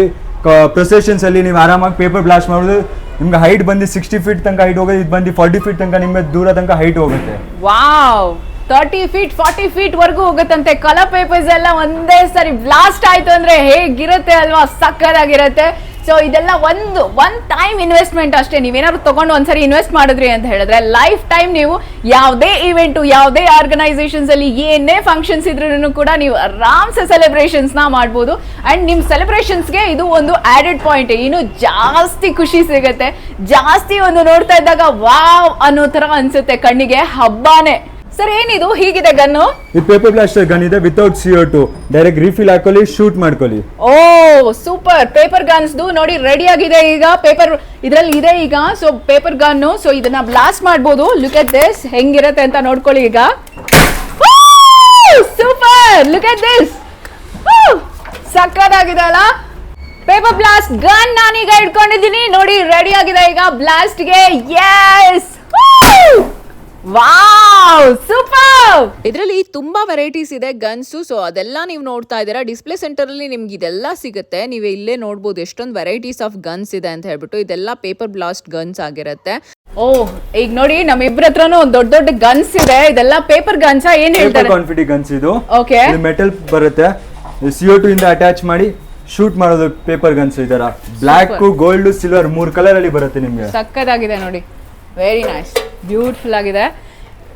ಪ್ರೊಸೆಷನ್ಸ್ ಅಲ್ಲಿ ನೀವು ಆರಾಮಾಗಿ ಪೇಪರ್ ಬ್ಲಾಸ್ಟ್ ಮಾಡೋದು. ನಿಮ್ಗೆ ಹೈಟ್ ಬಂದು 60 ಫೀಟ್ ತನಕ ಹೈಟ್ ಹೋಗೋದು. ಇದು ಬಂದು 40 ಫೀಟ್ ತನಕ ನಿಮ್ಗೆ ದೂರ ತನಕ ಹೈಟ್ ಹೋಗುತ್ತೆ. ವಾವ್, 30 ಫೀಟ್ 40 ಫೀಟ್ ವರ್ಗೂ ಹೋಗುತ್ತಂತೆ. ಕಲರ್ ಪೇಪರ್ಸ್ ಎಲ್ಲ ಒಂದೇ ಸರಿ ಬ್ಲಾಸ್ಟ್ ಆಯ್ತು ಅಂದ್ರೆ ಹೇಗಿರುತ್ತೆ ಅಲ್ವಾ? ಸಕ್ಕತ್ತಾಗಿರುತ್ತೆ. ಸೊ ಇದೆಲ್ಲ ಒನ್ ಟೈಮ್ ಇನ್ವೆಸ್ಟ್ಮೆಂಟ್ ಅಷ್ಟೇ. ನೀವೇನಾದ್ರು ತಗೊಂಡು ಒಂದ್ಸರಿ ಇನ್ವೆಸ್ಟ್ ಮಾಡಿದ್ರಿ ಅಂತ ಹೇಳಿದ್ರೆ ಲೈಫ್ ಟೈಮ್ ನೀವು ಯಾವುದೇ ಇವೆಂಟು, ಯಾವುದೇ ಆರ್ಗನೈಸೇಷನ್ಸ್ ಅಲ್ಲಿ ಏನೇ ಫಂಕ್ಷನ್ಸ್ ಇದ್ರೂ ಕೂಡ ನೀವು ಆರಾಮ್ಸೆ ಸೆಲೆಬ್ರೇಷನ್ಸ್ ನ ಮಾಡ್ಬೋದು. ಅಂಡ್ ನಿಮ್ ಸೆಲೆಬ್ರೇಷನ್ಸ್ಗೆ ಇದು ಒಂದು ಆಡೆಡ್ ಪಾಯಿಂಟ್. ಇನ್ನು ಜಾಸ್ತಿ ಖುಷಿ ಸಿಗುತ್ತೆ. ಜಾಸ್ತಿ ಒಂದು ನೋಡ್ತಾ ಇದ್ದಾಗ ವಾವ್ ಅನ್ನೋ ತರ ಅನ್ಸುತ್ತೆ ಕಣ್ಣಿಗೆ. ಹಬ್ಬಾನೇ ಸರ್ ಏನಿದು ಹೀಗಿದೆ ಗನ್ನು? ಇದು ಪೇಪರ್ ಬ್ಲಾಸ್ಟರ್ ಗನ್ ಇದೆ ವಿತೌಟ್ CO2. ಡೈರೆಕ್ಟ್ ರೀಫಿಲ್ ಹಾಕೊಳ್ಳಿ, ಶೂಟ್ ಮಾಡ್ಕೊಳ್ಳಿ. ಓ ಸೂಪರ್. ಪೇಪರ್ ಗನ್ಸ್ ನೋಡಿ ರೆಡಿ ಆಗಿದೆ ಈಗ. ಪೇಪರ್ ಇದ್ರಲ್ಲಿ ಇದೆ ಈಗ. ಸೊ ಪೇಪರ್ ಗನ್ನು, ಸೊ ಇದನ್ನ ಬ್ಲಾಸ್ಟ್ ಮಾಡ್ಬೋದು. ಲುಕ್ ಎಟ್ ದಿಸ್, ಹೆಂಗಿರತ್ತೆ ಅಂತ ನೋಡ್ಕೊಳ್ಳಿ ಈಗ. ಸೂಪರ್, ಲುಕ್ ಎಟ್ ದಿಸ್, ಸಕ್ಕತ್ತಾಗಿದೆ ಅಲ್ಲ? ಪೇಪರ್ ಬ್ಲಾಸ್ಟ್ ಗನ್ ನಾನೀಗ ಇಟ್ಕೊಂಡಿದ್ದೀನಿ ನೋಡಿ, ರೆಡಿ ಆಗಿದೆ ಈಗ ಬ್ಲಾಸ್ಟ್ ಗೆ. Yes, wow, super. ಇದರಲ್ಲಿ ತುಂಬಾ ವೆರೈಟೀಸ್ ಇದೆ ಗನ್ಸು. ಸೊ ಅದೆಲ್ಲ ನೀವು ನೋಡ್ತಾ ಇದ್ದೀರಾ. ಡಿಸ್ಪ್ಲೇ ಸೆಂಟರ್ ಅಲ್ಲಿ ನಿಮ್ಗೆ ಇದೆಲ್ಲ ಸಿಗುತ್ತೆ. ನೀವು ಇಲ್ಲೇ ನೋಡ್ಬೋದು ಎಷ್ಟೊಂದು ವೆರೈಟೀಸ್ ಆಫ್ ಗನ್ಸ್ ಇದೆ ಅಂತ ಹೇಳ್ಬಿಟ್ಟು. ಇದೆಲ್ಲ ಪೇಪರ್ ಬ್ಲಾಸ್ಟ್ ಗನ್ಸ್ ಆಗಿರುತ್ತೆ. ಓ ಈಗ ನೋಡಿ ನಮ್ಮಿಬ್ರ ಹತ್ರನೂ ಒಂದು ದೊಡ್ಡ ದೊಡ್ಡ ಗನ್ಸ್ ಇದೆ. ಇದೆಲ್ಲ ಪೇಪರ್ ಗನ್ಸ್ ಏನ್ ಹೇಳ್ತಾರೆ? ಕಾನ್ಫಿಡಿ ಗನ್ಸ್ ಇದು. ಓಕೆ, ಮೆಟಲ್ ಬರುತ್ತೆ, CO2 ಇಂದ ಅಟ್ಯಾಚ್ ಮಾಡಿ ಶೂಟ್ ಮಾಡೋದು ಪೇಪರ್ ಗನ್ಸ್. ಈ ತರ ಬ್ಲಾಕ್, ಗೋಲ್ಡ್, ಸಿಲ್ವರ್ 3 ಕಲರ್ ಅಲ್ಲಿ ಬರುತ್ತೆ ನಿಮ್ಗೆ. ಸಕ್ಕತ್ತಾಗಿದೆ ನೋಡಿ, ವೆರಿ ನೈಸ್, ಬ್ಯೂಟಿಫುಲ್ ಆಗಿದೆ.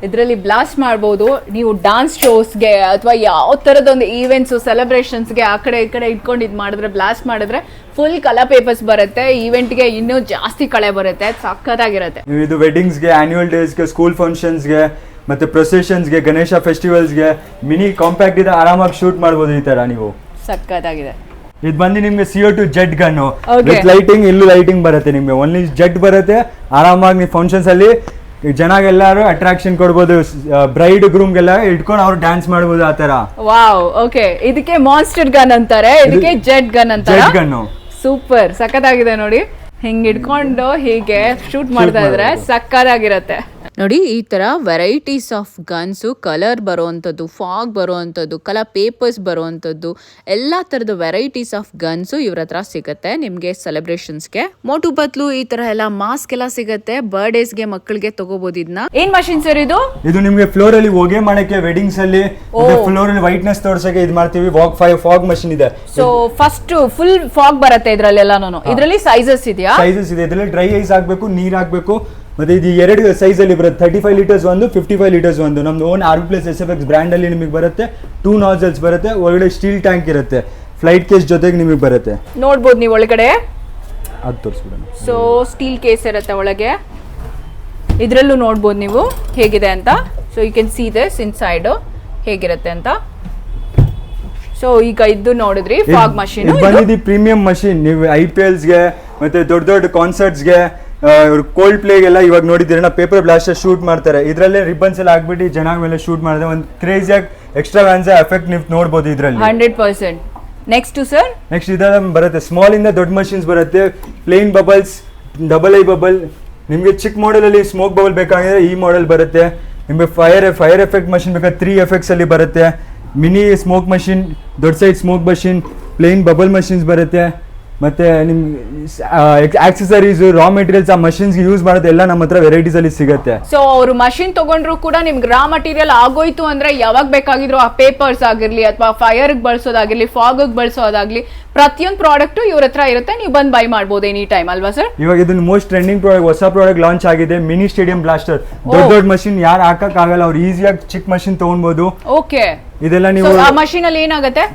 ಇದರಲ್ಲಿ ಬ್ಲಾಸ್ಟ್ ಮಾಡ್ಬೋದು ನೀವು ಡಾನ್ಸ್ ಶೋಸ್ಗೆ ಅಥವಾ ಯಾವ ಥರದೊಂದು ಈವೆಂಟ್ಸು ಸೆಲೆಬ್ರೇಷನ್ಸ್ಗೆ ಆ ಕಡೆ ಈ ಕಡೆ ಇಟ್ಕೊಂಡು ಇದು ಮಾಡಿದ್ರೆ, ಬ್ಲಾಸ್ಟ್ ಮಾಡಿದ್ರೆ ಫುಲ್ ಕಲರ್ ಪೇಪರ್ಸ್ ಬರುತ್ತೆ. ಈವೆಂಟ್ಗೆ ಇನ್ನೂ ಜಾಸ್ತಿ ಕಳೆ ಬರುತ್ತೆ, ಸಕ್ಕತ್ತಾಗಿರುತ್ತೆ. ನೀವು ಇದು ವೆಡ್ಡಿಂಗ್ಸ್ಗೆ, ಆನ್ಯುವಲ್ ಡೇಸ್ಗೆ, ಸ್ಕೂಲ್ ಫಂಕ್ಷನ್ಸ್ಗೆ, ಮತ್ತೆ ಪ್ರೊಸೆಷನ್ಸ್ಗೆ, ಗಣೇಶ ಫೆಸ್ಟಿವಲ್ಸ್ಗೆ ಮಿನಿ ಕಾಂಪ್ಯಾಕ್ಟ್ ಇದೆ, ಆರಾಮಾಗಿ ಶೂಟ್ ಮಾಡ್ಬೋದು ಈ ತರ ನೀವು. ಸಕ್ಕತ್ತಾಗಿದೆ. ಇದು ಬಂದು ನಿಮ್ಗೆ CO2 jet gun Okay. With lighting. ಇಲ್ಲೂ ಲೈಟಿಂಗ್ ಬರುತ್ತೆ ನಿಮ್ಗೆ, ಓನ್ಲಿ ಜೆಟ್ ಬರುತ್ತೆ. ಆರಾಮಾಗಿ ನೀವು ಫಂಕ್ಷನ್ಸ್ ಅಲ್ಲಿ ಜನಗೆಲ್ಲರೂ ಅಟ್ರಾಕ್ಷನ್ ಕೊಡ್ಬೋದು. ಬ್ರೈಡ್ ಗ್ರೂಮ್ಗೆಲ್ಲ ಇಟ್ಕೊಂಡು ಅವ್ರು ಡ್ಯಾನ್ಸ್ ಮಾಡ್ಬೋದು ಆ ತರ. Wow, okay. ಇದಕ್ಕೆ ಮಾನ್ಸ್ಟರ್ ಗನ್ ಅಂತಾರೆ, ಇದಕ್ಕೆ ಜೆಟ್ ಗನ್ ಅಂತಾರೆ. ಜೆಟ್ ಗನ್ನು ಸೂಪರ್, ಸಕ್ಕತ್ತಾಗಿದೆ ನೋಡಿ. ಹಿಂಗ್ ಇಟ್ಕೊಂಡು ಹೀಗೆ ಶೂಟ್ ಮಾಡ್ತಾ ಇದ್ರೆ ಸಕ್ಕತ್ತಾಗಿರತ್ತೆ ನೋಡಿ. ಈ ತರ ವೆರೈಟೀಸ್ ಆಫ್ ಗನ್ಸು, ಕಲರ್ ಬರುವಂಥದ್ದು, ಫಾಗ್ ಬರುವಂಥದ್ದು, ಕಲರ್ ಪೇಪರ್ಸ್ ಬರುವಂಥದ್ದು, ಎಲ್ಲ ತರದ ವೆರೈಟೀಸ್ ಆಫ್ ಗನ್ಸು ಇವ್ರ ಹತ್ರ ಸಿಗುತ್ತೆ ನಿಮ್ಗೆ. ಸೆಲೆಬ್ರೇಷನ್ಸ್ಗೆ ಮೋಟು ಬತ್ಲು ಈ ತರ ಎಲ್ಲ ಮಾಸ್ಕ್ ಎಲ್ಲ ಸಿಗುತ್ತೆ. ಬರ್ಡೇಸ್ಗೆ ಮಕ್ಕಳಿಗೆ ತಗೋಬಹುದು. ಇದನ್ನ ಏನ್ ಮಷಿನ್ ಸರ್ ಇದು? ಇದು ನಿಮ್ಗೆ ಫ್ಲೋರ್ ಅಲ್ಲಿ ಹೊಗೆ ಮಾಡಕ್ಕೆ, ವೆಡ್ಡಿಂಗ್ಸ್ ಅಲ್ಲಿ ಫ್ಲೋರ್ ಅಲ್ಲಿ ವೈಟ್ನೆಸ್ ತೋರ್ಸಕ್ಕೆ ಇದು ಮಾಡ್ತೀವಿ. ಫಾಗ್ ಮಷಿನ್ ಇದೆ. ಸೊ ಫಸ್ಟ್ ಫುಲ್ ಫಾಗ್ ಬರುತ್ತೆ ಇದ್ರಲ್ಲಿ ಎಲ್ಲಾನು. ಇದ್ರಲ್ಲಿ ಸೈಜಸ್ ಇದೆಯಾ? ಸೈಜಸ್ ಇದೆ. ಇದರಲ್ಲಿ ಡ್ರೈ ಐಸ್ ಹಾಕ್ಬೇಕು, ನೀರ್ ಹಾಕ್ಬೇಕು. ಮತ್ತೆ ಇದು 2 ಸೈಜ್ ಅಲ್ಲಿ ಬರುತ್ತೆ, 35 ಲೀಟರ್ಸ್ ಒಂದು, 55 ಲೀಟರ್ಸ್ ಒಂದು. ನಮ್ದು ಓನ್ RB+SFX ಬ್ರ್ಯಾಂಡ್ ಅಲ್ಲಿ ನಿಮಗೆ ಬರುತ್ತೆ. 2 ನಾಜಲ್ಸ್ ಬರುತ್ತೆ, ಒಳಗಡೆ ಸ್ಟೀಲ್ ಟ್ಯಾಂಕ್ ಇರುತ್ತೆ, ಫ್ಲೈಟ್ ಕೇಸ್ ಜೊತೆಗೆ ನಿಮಗೆ ಬರುತ್ತೆ. ನೋಡ್ಬೋದು ನೀವು ಒಳಗಡೆ, ಅದು ತೋರಿಸ್ಬಿಡೋಣ. ಸೊ ಸ್ಟೀಲ್ ಕೇಸ್ ಇರುತ್ತೆ ಒಳಗೆ. ಇದ್ರಲ್ಲೂ ನೋಡ್ಬೋದು ನೀವು ಹೇಗಿದೆ ಅಂತ. So you can see this inside ಹೇಗಿರುತ್ತೆ ಅಂತ. ಸೊ ಈಗ ಇದು ನೋಡಿದ್ರಿ ಫಾಗ್ ಮಷೀನ್. ಬಂದಿದ್ದು ಪ್ರೀಮಿಯಂ ಮಷೀನ್. ನೀವು IPLsಗೆ ಮತ್ತೆ ದೊಡ್ಡ ದೊಡ್ಡ ಕಾನ್ಸರ್ಟ್ಸ್ಗೆ, ಕೋಲ್ಡ್ ಪ್ಲೇಗೆಲ್ಲ ಇವಾಗ ನೋಡಿದ್ದೀರ ಪೇಪರ್ ಬ್ಲಾಸ್ಟರ್ ಶೂಟ್ ಮಾಡ್ತಾರೆ. ಇದರಲ್ಲೇ ರಿಬ್ಬನ್ಸ್ ಎಲ್ಲ ಹಾಕ್ಬಿಟ್ಟು ಜನ ಮೇಲೆ ಶೂಟ್ ಮಾಡಿದ್ರೆ ಒಂದು ಕ್ರೇಜಿಯಾಗಿ ಎಕ್ಸ್ಟ್ರಾವಾನ್ಸ್ ಎಫೆಕ್ಟ್ ನೀವು ನೋಡ್ಬೋದು ಇದರಲ್ಲಿ. 100%. ನೆಕ್ಸ್ಟ್ ಸರ್, ನೆಕ್ಸ್ಟ್ ಇದೆಲ್ಲ ಬರುತ್ತೆ. ಸ್ಮಾಲ್ ಇಂದ ದೊಡ್ಡ ಮಷಿನ್ಸ್ ಬರುತ್ತೆ. Plain bubbles, double I bubble. ನಿಮಗೆ ಚಿಕ್ಕ ಮಾಡೆಲ್ ಅಲ್ಲಿ ಸ್ಮೋಕ್ ಬಬಲ್ ಬೇಕಾಗಿದ್ರೆ ಈ ಮಾಡೆಲ್ ಬರುತ್ತೆ. ನಿಮಗೆ ಫೈರ್ ಎಫೆಕ್ಟ್ ಮಷಿನ್ ಬೇಕಾದ್ರೆ 3 FX ಅಲ್ಲಿ ಬರುತ್ತೆ. ಮಿನಿ ಸ್ಮೋಕ್ ಮಷಿನ್, ದೊಡ್ಡ size smoke machine, plain bubble machines ಬರುತ್ತೆ. ಮತ್ತೆ ನಿಮ್ಗೆ ಆಕ್ಸೆಸರೀಸ್, ರಾ ಮೆಟೀರಿಯಲ್ಸ್ ಆ ಮಷಿನ್ಸ್ಗೆ ಯೂಸ್ ಮಾಡೋದು ಎಲ್ಲ ನಮ್ಮ ಹತ್ರ ವೆರೈಟೀಸ್ ಅಲ್ಲಿ ಸಿಗುತ್ತೆ. ಸೊ ಅವರು ಮಷಿನ್ ತಗೊಂಡ್ರು ಕೂಡ ನಿಮ್ಗೆ ರಾ ಮಟೀರಿಯಲ್ ಆಗೋಯ್ತು ಅಂದ್ರೆ ಯಾವಾಗ ಬೇಕಾಗಿದ್ರು ಆ ಪೇಪರ್ಸ್ ಆಗಿರ್ಲಿ ಅಥವಾ ಫೈರ್ ಬಳಸೋದಾಗಿರ್ಲಿ, ಫಾಗ್ ಬಳಸೋದಾಗ್ಲಿ, ಪ್ರತಿಯೊಂದು ಪ್ರಾಡಕ್ಟ್ ಇವ್ರ ಹತ್ರ ಇರುತ್ತೆ. ನೀವು ಬಂದು ಬೈ ಮಾಡಬಹುದು ಎನಿ ಟೈಮ್ ಅಲ್ವಾ ಸರ್? ಇವಾಗ ಇದನ್ನ ಮೋಸ್ಟ್ ಟ್ರೆಂಡಿಂಗ್ ಪ್ರಾಡಕ್ಟ್, ಹೊಸ ಪ್ರಾಡಕ್ಟ್ ಲಾಂಚ್ ಆಗಿದೆ, ಮಿನಿ ಸ್ಟೇಡಿಯಂ ಬ್ಲಾಸ್ಟರ್. ದೊಡ್ಡ ಮಷಿನ್ ಯಾರು ಹಾಕಕ್ ಆಗಲ್ಲ, ಅವ್ರು ಈಸಿಯಾಗಿ ಚಿಕ್ಕ ಮಷಿನ್ ತಗೊಳ್ಬಹುದು. ಓಕೆ, ಇದೆಲ್ಲ ನೀವು ಆ ಮಷಿನ್ ಅಲ್ಲಿ ಏನಾಗುತ್ತೆ?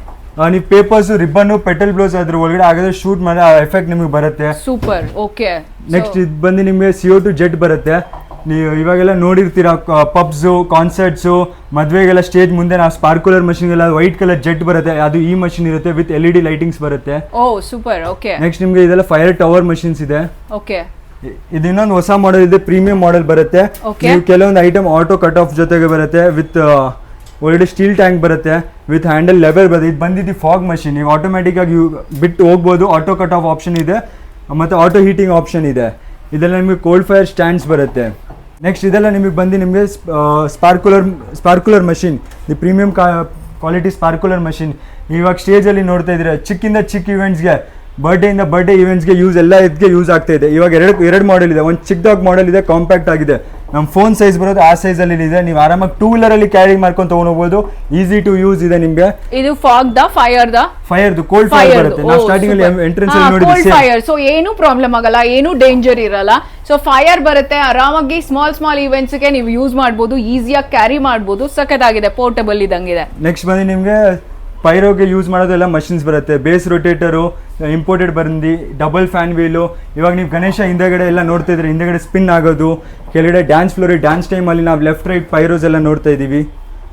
ನೀವು ಪೇಪರ್ಸ್, ರಿಬ್ಬನ್, ಪೆಟಲ್ ಬ್ಲೌಸ್ ಅದ್ರ ಒಳಗಡೆ ಆಗಿದ್ರೆ ಶೂಟ್ ಮಾಡಿ ಆ ಎಫೆಕ್ಟ್ ನಿಮಗೆ ಬರುತ್ತೆ. ಸೂಪರ್. ಓಕೆ, ನೆಕ್ಸ್ಟ್ ಇದು ಬಂದು ನಿಮಗೆ CO2 ಜೆಟ್ ಬರುತ್ತೆ. ನೀವು ಇವಾಗೆಲ್ಲ ನೋಡಿರ್ತೀರಾ ಪಬ್ಸ್, ಕಾನ್ಸರ್ಟ್ಸ್, ಮದುವೆಗೆಲ್ಲ ಸ್ಟೇಜ್ ಮುಂದೆ ನಾವು ಸ್ಪಾರ್ಕುಲರ್ ಮಷಿನ್ ಎಲ್ಲ ವೈಟ್ ಕಲರ್ ಜೆಟ್ ಬರುತ್ತೆ. ಅದು ಈ ಮಷಿನ್ ಇರುತ್ತೆ ವಿತ್ LED ಲೈಟಿಂಗ್ಸ್ ಬರುತ್ತೆ. ಓ ಸೂಪರ್. ಓಕೆ, ನೆಕ್ಸ್ಟ್ ನಿಮಗೆ ಇದೆಲ್ಲ ಫೈರ್ ಟವರ್ ಮಷಿನ್ಸ್ ಇದೆ. ಓಕೆ, ಇದು ಇನ್ನೊಂದು ಹೊಸ ಮಾಡೆಲ್ ಇದೆ, ಪ್ರೀಮಿಯಂ ಮಾಡೆಲ್ ಬರುತ್ತೆ. ನೀವು ಕೆಲವೊಂದು ಐಟಮ್ ಆಟೋ ಕಟ್ ಆಫ್ ಜೊತೆಗೆ ಬರುತ್ತೆ, ವಿತ್ ಒಳ್ಳೆ ಸ್ಟೀಲ್ ಟ್ಯಾಂಕ್ ಬರುತ್ತೆ, ವಿತ್ ಹ್ಯಾಂಡಲ್ ಲೆವೆಲ್ ಬರುತ್ತೆ. ಇದು ಬಂದಿದ್ದು ಫಾಗ್ ಮಷಿನ್. ನೀವು ಆಟೋಮೆಟಿಕ್ ಆಗಿ ಬಿಟ್ಟು ಹೋಗ್ಬೋದು. ಆಟೋ ಕಟ್ ಆಫ್ ಆಪ್ಷನ್ ಇದೆ, ಮತ್ತು ಆಟೋ ಹೀಟಿಂಗ್ ಆಪ್ಷನ್ ಇದೆ. ಇದೆಲ್ಲ ನಿಮಗೆ ಕೋಲ್ಡ್ ಫೈರ್ ಸ್ಟ್ಯಾಂಡ್ಸ್ ಬರುತ್ತೆ. ನೆಕ್ಸ್ಟ್ ಇದೆಲ್ಲ ನಿಮಗೆ ಬಂದು ನಿಮಗೆ sparkular machine, the premium quality sparkular machine. ಇವಾಗ ಸ್ಟೇಜಲ್ಲಿ ನೋಡ್ತಾ ಇದ್ದೀರಾ, ಚಿಕ್ಕಿಂದ ಚಿಕ್ಕ ಇವೆಂಟ್ಸ್ಗೆ, ಬರ್ಡೇಯಿಂದ ಬರ್ಡೇ ಇವೆಂಟ್ಸ್ಗೆ ಯೂಸ್, ಎಲ್ಲ ಇದಕ್ಕೆ ಯೂಸ್ ಆಗ್ತಾ ಇದೆ. ಇವಾಗ ಎರಡು ಮಾಡೆಲ್ ಇದೆ. ಒಂದು ಚಿಕ್ಕದಾಗಿ ಮಾಡೆಲ್ ಇದೆ, ಕಾಂಪ್ಯಾಕ್ಟ್ ಆಗಿದೆ. ನಮ್ಮ ಫೋನ್ ಸೈಜ್ ಬರೋದು ಆ ಸೈಜಲ್ಲಿ ಇದೆ. ನೀವು ಆರಾಮಾಗಿ 2 ವೀಲರ್ ಅಲ್ಲಿ ಕ್ಯಾರಿ ಮಾಡ್ಕೊಂಡು ತಗೊಂಡೋಗ್ಬೋದು. ಈಸಿ ಟು ಯೂಸ್ ಇದೆ ನಿಮಗೆ. ಇದು fog the fire cold fire ಬರುತ್ತೆ. ನಾವು ಸ್ಟಾರ್ಟಿಂಗ್ ಅಲ್ಲಿ ಎಂಟ್ರೆನ್ಸ್ ಅಲ್ಲಿ ನೋಡಿದ್ವಿ ಫೈರ್. ಸೊ ಏನು ಪ್ರಾಬ್ಲಮ್ ಆಗಲ್ಲ, ಏನು ಡೇಂಜರ್ ಇರಲ್ಲ. ಸೊ ಫೈರ್ ಬರುತ್ತೆ, ಆರಾಮಾಗಿ ಸ್ಮಾಲ್ ಇವೆಂಟ್ಸ್ ಗೆ ನೀವು ಯೂಸ್ ಮಾಡಬಹುದು, ಈಸಿಯಾಗಿ ಕ್ಯಾರಿ ಮಾಡಬಹುದು. ಸಖತ್ತಾಗಿದೆ, ಪೋರ್ಟಬಲ್ ಇದಂಗಿದೆ. ನೆಕ್ಸ್ಟ್ ಬಂದು ನಿಮಗೆ ಪೈರೋಗೆ ಯೂಸ್ ಮಾಡೋದೆಲ್ಲ ಮಷಿನ್ಸ್ ಬರುತ್ತೆ, ಬೇಸ್ ರೊಟೇಟರು ಇಂಪೋರ್ಟೆಡ್ ಬಂದು, ಡಬಲ್ ಫ್ಯಾನ್ ವೀಲು. ಇವಾಗ ನೀವು ಗಣೇಶ ಹಿಂದೆಗಡೆ ಎಲ್ಲ ನೋಡ್ತಾ ಇದ್ರೆ ಹಿಂದೆಗಡೆ ಸ್ಪಿನ್ ಆಗೋದು, ಕೆಳಗಡೆ ಡ್ಯಾನ್ಸ್ ಫ್ಲೋರಿಗೆ ಡ್ಯಾನ್ಸ್ ಟೈಮಲ್ಲಿ ನಾವು ಲೆಫ್ಟ್ ರೈಟ್ ಪೈರೋಸ್ ಎಲ್ಲ ನೋಡ್ತಾ ಇದ್ದೀವಿ,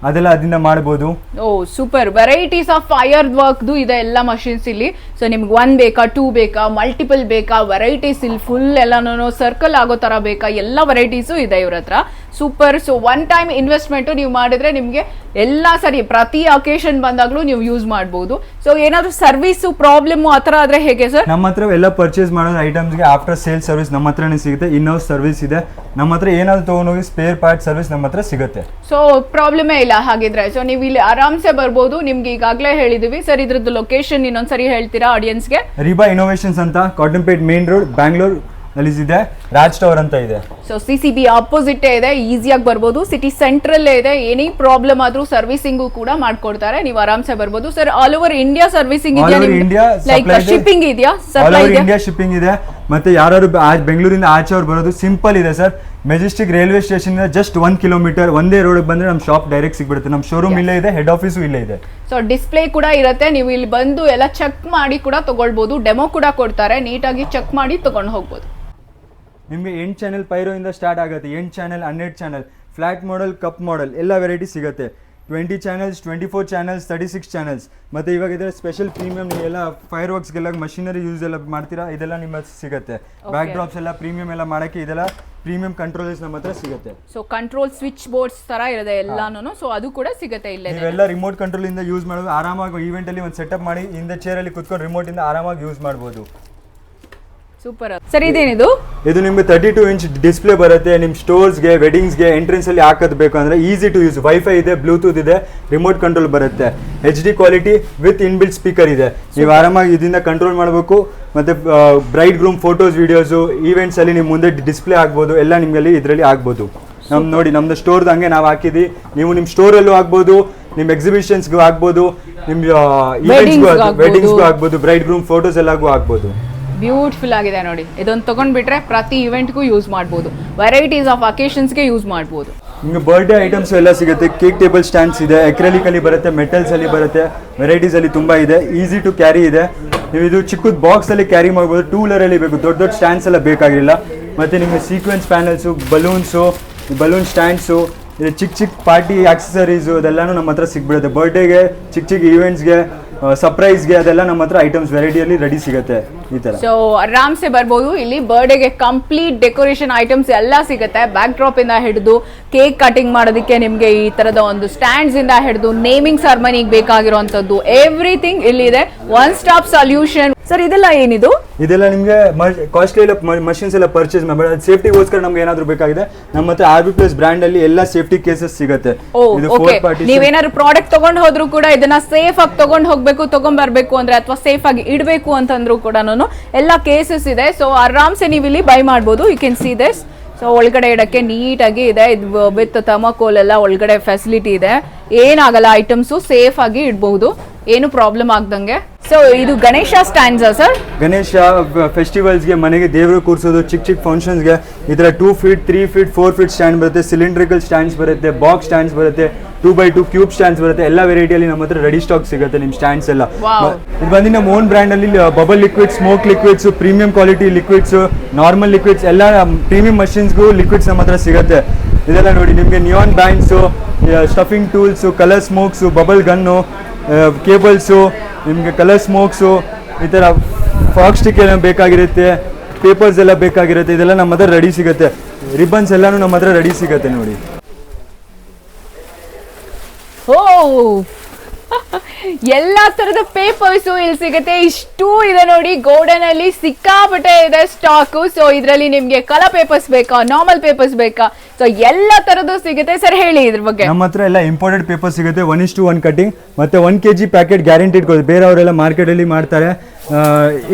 ಅದೆಲ್ಲ ಅದರಿಂದ ಮಾಡ್ಬೋದು. ಓ ಸೂಪರ್, ವೆರೈಟೀಸ್ ಆಫ್ ಫೈರ್ ವರ್ಕ್ದು ಇದೆ ಎಲ್ಲ ಮಷಿನ್ಸ್ ಇಲ್ಲಿ. ಸೊ ನಿಮ್ಗೆ 1 ಬೇಕಾ 2 ಬೇಕಾ ಮಲ್ಟಿಪಲ್ ಬೇಕಾ, ವೆರೈಟೀಸ್ ಇಲ್ಲಿ ಫುಲ್ ಎಲ್ಲಾನು ಸರ್ಕಲ್ ಆಗೋ ತರ ಬೇಕಾ, ಎಲ್ಲ ವೆರೈಟೀಸು ಇದೆ ಇವ್ರ ಹತ್ರ. Super. So one time investment ನೀವು ಮಾಡಿದ್ರೆ ನಿಮ್ಗೆ ಎಲ್ಲ ಸರಿ ಪ್ರತಿ ಅಕೇಶನ್ ಬಂದಾಗ್ಲೂ ನೀವು ಯೂಸ್ ಮಾಡಬಹುದು. ಸೊ ಏನಾದ್ರು ಸರ್ವಿಸ್ ಪ್ರಾಬ್ಲಮ್ ಆ ತರ ಆದ್ರೆ ಹೇಗೆ ಸರ್? ನಮ್ಮ ಹತ್ರ ಎಲ್ಲ ಪರ್ಚೇಸ್ ಮಾಡೋ ಐಟಮ್ಸ್ಗೆ ಆಫ್ಟರ್ ಸೇಲ್ ಸರ್ವಿಸ್ ನಮ್ಮ ಹತ್ರನೇ ಸಿಗುತ್ತೆ. ಇನ್ ಹೌಸ್ ಸರ್ವಿಸ್ ಇದೆ ನಮ್ಮ ಹತ್ರ. ಏನಾದ್ರು ತಗೊಂಡೋಗಿ ಸ್ಪೇರ್ ಪಾರ್ಟ್ ಸರ್ವಿಸ್ ನಮ್ಮ ಹತ್ರ ಸಿಗುತ್ತೆ. ಸೊ ಪ್ರಾಬ್ಲಮೇ ಇಲ್ಲ ಹಾಗಿದ್ರೆ. ಸೊ ನೀವು ಇಲ್ಲಿ ಆರಾಮ್ಸೆ ಬರ್ಬೋದು. ನಿಮ್ಗೆ ಈಗಾಗಲೇ ಹೇಳಿದೀವಿ ಸರ್, ಇದ್ರದ್ದು ಲೊಕೇಶನ್ ಇನ್ನೊಂದ್ಸರಿ ಹೇಳ್ತೀರಾ ಆಡಿಯನ್ಸ್ಗೆ? ರಿಬಾ ಇನೋವೇಷನ್ಸ್ ಅಂತ ಕಾಟನ್ಪೇಟ್ ಮೇನ್ ರೋಡ್ ಬ್ಯಾಂಗ್ಳೂರ್ ಅಲ್ಲಿ ಇದೆ. ರಾಜ್ ಟವರ್ ಅಂತ ಇದೆ. ಸೊ CCB ಆಪೋಸಿಟ್ ಇದೆ, ಈಸಿಯಾಗಿ ಬರ್ಬೋದು. ಸಿಟಿ ಸೆಂಟ್ರಲ್ಲೇ ಇದೆ. ಎನಿ ಪ್ರಾಬ್ಲಮ್ ಆದ್ರೂ ಸರ್ವಿಸಿಂಗು ಕೂಡ ಮಾಡ್ಕೊಡ್ತಾರೆ, ನೀವು ಆರಾಮ್ಸೆ ಬರ್ಬೋದು. Sir all over India servicing ಇದೆಯಾ? ಲೈಕ್ ಶಿಪ್ಪಿಂಗ್ ಇದೆಯಾ? ಆಲ್ ಓವರ್ ಇಂಡಿಯಾ ಶಿಪ್ಪಿಂಗ್ ಇದೆ. ಮತ್ತೆ ಯಾರು ಬೆಂಗಳೂರಿಂದ ಆಚೆ ಅವ್ರು ಬರೋದು ಸಿಂಪಲ್ ಇದೆ ಸರ್. ಮೆಜೆಸ್ಟಿಕ್ ರೈಲ್ವೆ ಸ್ಟೇಷನ್ ಇಂದ ಜಸ್ಟ್ 1 ಕಿಲೋಮೀಟರ್ ಒಂದೇ ರೋಡ್ ಬಂದ್ರೆ ನಮ್ಮ ಶಾಪ್ ಡೈರೆಕ್ಟ್ ಸಿಗ್ಬಿಡುತ್ತೆ. ನಮ್ಮ ಶೋರೂಮ್ ಇಲ್ಲೇ ಇದೆ, ಹೆಡ್ ಆಫೀಸು ಇಲ್ಲೇ ಇದೆ. ಸೊ ಡಿಸ್ಪ್ಲೇ ಕೂಡ ಇರುತ್ತೆ, ನೀವು ಇಲ್ಲಿ ಬಂದು ಎಲ್ಲ ಚೆಕ್ ಮಾಡಿ ಕೂಡ ತಗೊಳ್ಬಹುದು. ಡೆಮೋ ಕೂಡ ಕೊಡ್ತಾರೆ, ನೀಟಾಗಿ ಚೆಕ್ ಮಾಡಿ ತಗೊಂಡು ಹೋಗ್ಬೋದು. ನಿಮಗೆ 8 ಚಾನೆಲ್ ಪೈರೋ ಇಂದ ಸ್ಟಾರ್ಟ್ ಆಗುತ್ತೆ. 8 channel, 12 channel, flat model, cup model ಎಲ್ಲ ವೆರೈಟಿ ಸಿಗುತ್ತೆ. 20 ಚಾನೆಲ್ಸ್, 24 ಚಾನೆಲ್ಸ್, 36 ಚಾನೆಲ್ಸ್. ಮತ್ತೆ ಇವಾಗ ಇದರ ಸ್ಪೆಷಲ್ ಪ್ರೀಮಿಯಂ ಎಲ್ಲ ಫೈರ್ ವರ್ಕ್ಸ್ಗೆಲ್ಲ ಮಷಿನರಿ ಯೂಸ್ ಎಲ್ಲ ಮಾಡ್ತೀರಾ, ಇದೆಲ್ಲ ನಿಮ್ಮ ಸಿಗುತ್ತೆ. ಬ್ಯಾಕ್ ಡ್ರಾಪ್ಸ್ ಎಲ್ಲ ಪ್ರೀಮಿಯಂ ಎಲ್ಲ ಮಾಡಕ್ಕೆ ಇದೆಲ್ಲ ಪ್ರೀಮಿಯಂ ಕಂಟ್ರೋಲರ್ಸ್ ನಮ್ಮ ಹತ್ರ ಸಿಗುತ್ತೆ. ಸೊ ಕಂಟ್ರೋಲ್ ಸ್ವಿಚ್ ಬೋರ್ಡ್ಸ್ ತರ ಇರುತ್ತೆ ಎಲ್ಲಾನು. ಸೊ ಅದು ಕೂಡ ಸಿಗುತ್ತೆ ಇಲ್ಲೇ. ನೀವೆಲ್ಲ ರಿಮೋಟ್ ಕಂಟ್ರೋಲ್ ಇಂದ ಯೂಸ್ ಮಾಡೋದು ಆರಾಮಾಗಿ. ಈವೆಂಟ್ ಅಲ್ಲಿ ಒಂದು ಸೆಟಪ್ ಮಾಡಿ ಹಿಂದೆ ಚೇರ್ ಅಲ್ಲಿ ಕುತ್ಕೊಂಡು ರಿಮೋಟ್ ಇಂದ ಆರಾಮಾಗಿ ಯೂಸ್ ಮಾಡಬಹುದು. ಸೂಪರ್. ಸರ್ ಇದೇನಿದು? ಇದು ನಿಮ್ಗೆ 32 ಇಂಚ್ ಡಿಸ್ಪ್ಲೇ ಬರುತ್ತೆ. ನಿಮ್ಮ ಸ್ಟೋರ್ಸ್ಗೆ, ವೆಡ್ಡಿಂಗ್ಸ್ಗೆ, ಎಂಟ್ರೆನ್ಸ್ ಅಲ್ಲಿ ಹಾಕೋದು ಬೇಕು ಅಂದ್ರೆ ಈಸಿ ಟು ಯೂಸ್. ವೈಫೈ ಇದೆ, ಬ್ಲೂಟೂತ್ ಇದೆ, ರಿಮೋಟ್ ಕಂಟ್ರೋಲ್ ಬರುತ್ತೆ. HD quality with inbuilt speaker ಇದೆ. ನೀವು ಆರಾಮಾಗಿ ಇದರಿಂದ ಕಂಟ್ರೋಲ್ ಮಾಡಬೇಕು. ಮತ್ತೆ bride groom photos, videos, events ಅಲ್ಲಿ ನಿಮ್ಮ ಮುಂದೆ ಡಿಸ್ಪ್ಲೇ ಆಗ್ಬೋದು, ಎಲ್ಲ ನಿಮ್ಮಲ್ಲಿ ಇದರಲ್ಲಿ ಆಗ್ಬೋದು. ನೋಡಿ ನಮ್ದು ಸ್ಟೋರ್ದು ಹಂಗೆ ನಾವು ಹಾಕಿದ್ವಿ. ನೀವು ನಿಮ್ಮ ಸ್ಟೋರಲ್ಲೂ ಆಗ್ಬೋದು, ನಿಮ್ಮ ಎಕ್ಸಿಬಿಷನ್ಸ್ಗೂ ಆಗ್ಬೋದು, ನಿಮ್ಮ ವೆಡ್ಡಿಂಗ್ಸ್ಗೂ ಆಗ್ಬೋದು, ಬ್ರೈಡ್ ಗ್ರೂಮ್ ಫೋಟೋಸ್ ಎಲ್ಲಾಗೂ ಆಗ್ಬೋದು. ಬ್ಯೂಟಿಫುಲ್ ಆಗಿದೆ ನೋಡಿ. ಇದೊಂದು ತಗೊಂಡ್ಬಿಟ್ರೆ ಪ್ರತಿ ಇವೆಂಟ್ಗೂ ಯೂಸ್ ಮಾಡ್ಬೋದು, ವೆರೈಟೀಸ್ ಆಫ್ ಅಕೇಶನ್ಸ್ಗೆ ಯೂಸ್ ಮಾಡ್ಬೋದು. ನಿಮಗೆ ಬರ್ಡೇ ಐಟಮ್ಸ್ ಎಲ್ಲ ಸಿಗುತ್ತೆ. ಕೇಕ್ ಟೇಬಲ್ ಸ್ಟ್ಯಾಂಡ್ಸ್ ಇದೆ, ಎಕ್ರೆಲಿಕ್ ಅಲ್ಲಿ ಬರುತ್ತೆ, ಮೆಟಲ್ಸ್ ಅಲ್ಲಿ ಬರುತ್ತೆ, ವೆರೈಟೀಸ್ ಅಲ್ಲಿ ತುಂಬಾ ಇದೆ. ಈಸಿ ಟು ಕ್ಯಾರಿ ಇದೆ. ನೀವು ಇದು ಚಿಕ್ಕದ ಬಾಕ್ಸ್ ಅಲ್ಲಿ ಕ್ಯಾರಿ ಮಾಡ್ಬೋದು. 2 ವೀಲರ್ ಅಲ್ಲಿ ಬೇಕು, ದೊಡ್ಡ ದೊಡ್ಡ ಸ್ಟ್ಯಾಂಡ್ಸ್ ಎಲ್ಲ ಬೇಕಾಗಿಲ್ಲ. ಮತ್ತೆ ನಿಮಗೆ sequence panels, balloons, balloon stands, ಇದು ಚಿಕ್ಕ ಪಾರ್ಟಿ ಆಕ್ಸೆಸರೀಸು ಅದೆಲ್ಲಾನು ನಮ್ಮ ಹತ್ರ ಸಿಗ್ಬಿಡುತ್ತೆ. ಬರ್ಡೇಗೆ, ಚಿಕ್ಕ ಈವೆಂಟ್ಸ್ಗೆ, ಸರ್ಪ್ರೈಸ್ಗೆ ಅದೆಲ್ಲ ನಮ್ಮ ಹತ್ರ ಐಟಮ್ಸ್ ವೆರೈಟಿಯಲ್ಲಿ ರೆಡಿ ಸಿಗುತ್ತೆ ಈ ತರ. ಸೊ ಆರಾಮ್ಸೆ ಬರ್ಬೋದು. ಇಲ್ಲಿ ಬರ್ಡೇಗೆ ಕಂಪ್ಲೀಟ್ ಡೆಕೋರೇಷನ್ ಐಟಮ್ಸ್ ಎಲ್ಲ ಸಿಗುತ್ತೆ. ಬ್ಯಾಕ್ ಡ್ರಾಪ್ ಇಂದ ಹಿಡಿದು ಕೇಕ್ ಕಟಿಂಗ್ ಮಾಡೋದಕ್ಕೆ ನಿಮ್ಗೆ ಈ ತರದ ಒಂದು ಸ್ಟ್ಯಾಂಡ್ಸ್ ಇಂದ ಹಿಡಿದು ನೇಮಿಂಗ್ ಸೆರೆಮನಿಗೆ ಬೇಕಾಗಿರುವಂತದ್ದು ಎವ್ರಿಥಿಂಗ್ ಇಲ್ಲಿದೆ. One stop solution. ಸರ್ ಇದೆಲ್ಲ ಏನಿದು? ಇದೆಲ್ಲ ನಿಮಗೆ ಕಾಸ್ಟ್ಲಿ ಎಲ್ಲ ಮಷಿನ್ಸ್ ಎಲ್ಲ ಪರ್ಚೇಸ್ ಮಾಡಬೇಡ. ಸೇಫ್ಟಿಗೋಸ್ಕರ ನಮ್ಗೆ ಏನಾದ್ರು ಬೇಕಾಗಿದೆ ನಮ್ಮ ಹತ್ರ RB+ ಬ್ರ್ಯಾಂಡ್ ಅಲ್ಲಿ ಎಲ್ಲ ಸೇಫ್ಟಿ ಕೇಸಸ್ ಸಿಗುತ್ತೆ. ನೀವೇನಾದ್ರು ಪ್ರಾಡಕ್ಟ್ ತಗೊಂಡ್ ಹೋದ್ರು ಕೂಡ ಇದನ್ನ ಸೇಫ್ ಆಗಿ ತಗೊಂಡ್ ಹೋಗ್ಬೇಕು, ತಗೊಂಡ್ ಬರ್ಬೇಕು ಅಂದ್ರೆ ಅಥವಾ ಸೇಫ್ ಆಗಿ ಇಡಬೇಕು ಅಂತಂದ್ರು ಕೂಡ ಎಲ್ಲ ಕೇಸಸ್ ಇದೆ. ಸೊ ಆರಾಮ್ಸೆ ನೀವು ಇಲ್ಲಿ ಬೈ ಮಾಡ್ಬೋದು. You can see this. So ಒಳಗಡೆ ಇಡಕ್ಕೆ ನೀಟಾಗಿ ಇದೆ. ಇದು ವಿತ್ ಥರ್ಮಾಕೋಲ್ ಎಲ್ಲ ಒಳಗಡೆ ಫೆಸಿಲಿಟಿ ಇದೆ. ಏನಾಗಲ್ಲ, ಐಟಮ್ಸು ಸೇಫ್ ಆಗಿ ಇಡಬಹುದು, ಏನು ಪ್ರಾಬ್ಲಮ್ ಆಗ್ದಂಗೆ. ಸೊ ಇದು ಗಣೇಶ ಸ್ಟ್ಯಾಂಡ್ಸ್ ಸರ್? ಗಣೇಶ ಫೆಸ್ಟಿವಲ್ಸ್ಗೆ, ಮನೆಗೆ ದೇವರು ಕೂರಿಸೋದು, ಚಿಕ್ಕ ಫಂಕ್ಷನ್ಸ್ಗೆ ಈ ಥರ 2 ಫೀಟ್, 3 ಫೀಟ್, 4 ಫೀಟ್ ಸ್ಟ್ಯಾಂಡ್ ಬರುತ್ತೆ. ಸಿಲಿಂಡ್ರಿಕಲ್ ಸ್ಟ್ಯಾಂಡ್ಸ್ ಬರುತ್ತೆ, ಬಾಕ್ಸ್ ಸ್ಟ್ಯಾಂಡ್ಸ್ ಬರುತ್ತೆ, 2x2 ಕ್ಯೂಬ್ ಸ್ಟ್ಯಾಂಡ್ಸ್ ಬರುತ್ತೆ. ಎಲ್ಲ ವೆರೈಟಿಯಲ್ಲಿ ನಮ್ಮ ಹತ್ರ ರೆಡಿ ಸ್ಟಾಕ್ ಸಿಗುತ್ತೆ. ನಿಮ್ಮ ಸ್ಟ್ಯಾಂಡ್ಸ್ ಎಲ್ಲ ಇದು ಬಂದು ನಮ್ಮ ಓನ್ ಬ್ರ್ಯಾಂಡ್ ಅಲ್ಲಿ bubble liquid, smoke liquids, premium quality liquids, normal liquids, ಎಲ್ಲ ಪ್ರೀಮಿಯಂ ಮಷಿನ್ಸ್ಗೂ ಲಿಕ್ವಿಡ್ಸ್ ನಮ್ಮ ಹತ್ರ ಸಿಗುತ್ತೆ. ಇದೆಲ್ಲ ನೋಡಿ ನಿಮಗೆ neon bands, stuffing tools, colour smokes, bubble gun, cables, ನಿಮಗೆ ಕಲರ್ ಸ್ಮೋಕ್ಸು, ಈ ಥರ ಫಾಗ್ ಸ್ಟಿಕ್ ಎಲ್ಲ ಬೇಕಾಗಿರುತ್ತೆ, ಪೇಪರ್ಸ್ ಎಲ್ಲ ಬೇಕಾಗಿರುತ್ತೆ. ಇದೆಲ್ಲ ನಮ್ಮ ಹತ್ರ ರೆಡಿ ಸಿಗುತ್ತೆ. ರಿಬನ್ಸ್ ಎಲ್ಲಾನು ನಮ್ಮ ಹತ್ರ ರೆಡಿ ಸಿಗುತ್ತೆ ನೋಡಿ. ಓ ಎಲ್ಲಾ ತರದ ಪೇಪರ್ಸ್ ಇಲ್ಲಿ ಸಿಗುತ್ತೆ. ಇಷ್ಟು ಇದೆ ನೋಡಿ. ಗೋಡನ್ ಅಲ್ಲಿ ಸಿಕ್ಕಾಪಟ್ಟೆ ಇದೆ ಸ್ಟಾಕ್. ಸೊ ಇದ್ರಲ್ಲಿ ನಿಮ್ಗೆ ಕಲರ್ ಪೇಪರ್ಸ್ ಬೇಕಾ, ನಾರ್ಮಲ್ ಪೇಪರ್ಸ್ ಬೇಕಾ, ಸೊ ಎಲ್ಲ ತರದ್ದು ಸಿಗುತ್ತೆ. ಸರ್ ಹೇಳಿ ಇದ್ರ ಬಗ್ಗೆ. ನಮ್ಮ ಹತ್ರ ಎಲ್ಲ ಇಂಪೋರ್ಟೆಡ್ ಪೇಪರ್ ಸಿಗುತ್ತೆ. 1:1 ಕಟಿಂಗ್ ಮತ್ತೆ 1 kg ಪ್ಯಾಕೆಟ್ ಗ್ಯಾರಂಟಿಡ್ ಕೊಡುತ್ತೆ. ಬೇರೆಯವರೆಲ್ಲ ಮಾರ್ಕೆಟ್ ಅಲ್ಲಿ ಮಾಡ್ತಾರೆ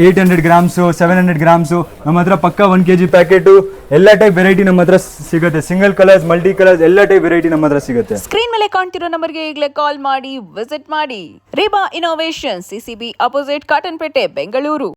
800 ಗ್ರಾಮ್ಸು, 700 ಗ್ರಾಮ್ಸು. ನಮ್ಮ ಹತ್ರ ಪಕ್ಕ 1 kg ಪ್ಯಾಕೆಟು, ಎಲ್ಲ ಟೈಪ್ ವೆರೈಟಿ ನಮ್ಮ ಹತ್ರ ಸಿಗುತ್ತೆ. ಸಿಂಗಲ್ ಕಲರ್ಸ್, ಮಲ್ಟಿ ಕಲರ್ಸ್, ಎಲ್ಲ ಟೈಪ್ ವೆರೈಟಿ ನಮ್ಮ ಹತ್ರ ಸಿಗುತ್ತೆ. ಸ್ಕ್ರೀನ್ ಮೇಲೆ ಕಾಣ್ತಿರೋ ನಂಬರ್ಗೆ ಈಗಲೇ ಕಾಲ್ ಮಾಡಿ ವಿಸಿಟ್ ಮಾಡಿ. Riba innovation, CCB opposite, Cottonpete, Bengaluru.